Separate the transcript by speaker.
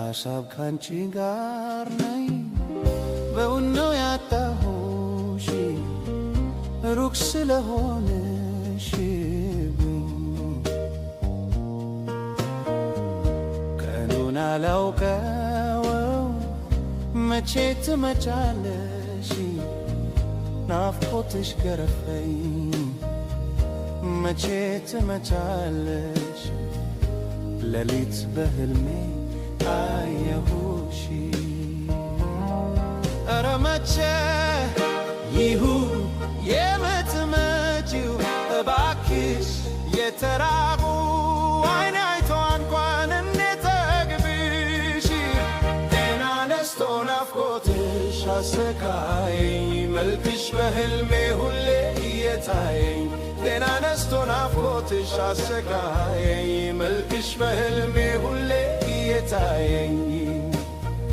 Speaker 1: በሐሳብ ካንቺ ጋር ነኝ በውን ነው ያጣሁሽ ሩቅ ስለሆንሽብኝ ቀኑን አላውቀው መቼ ትመጫለሽ ናፍቆትሽ ገረፈኝ መቼ ትመጫለሽ ሌሊት በህልሜ አየሁሽ ኧረ መቼ ይሁን የምትመጪው እባክሽ የተራቡ አይኔ አይቶ እንኳን እንጠግብሽ ጤና ነስቶ ናፍቆትሽ አሰቃየኝ መልክሽ በህልሜ ሁሌ እየታየኝ ጤና ነስቶ ናፍቆትሽ አሰቃየኝ መልክሽ በህልሜ ሁሌ እየታየኝ